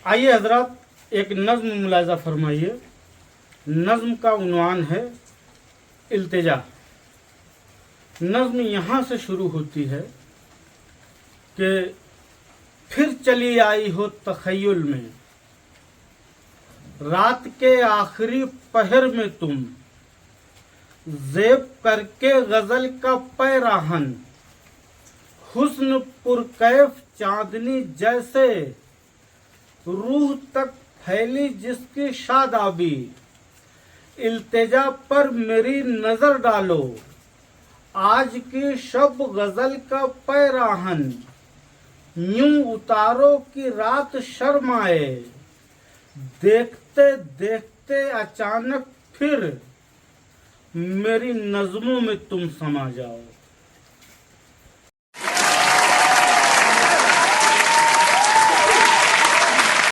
आइए हजरत एक नज्म मुलाजा फरमाइए। नज्म का उन्वान है इल्तिजा। नज्म यहाँ से शुरू होती है कि फिर चली आई हो तखय्युल में, रात के आखिरी पहर में तुम, ज़ेब करके गजल का पैराहन, हुस्न पुरकैफ चांदनी जैसे, रूह तक फैली जिसकी शादाबी, इल्तिजा पर मेरी नजर डालो, आज की शब गजल का पैराहन, यूं उतारो कि रात शर्माए, देखते देखते अचानक फिर मेरी नज़मों में तुम समा जाओ।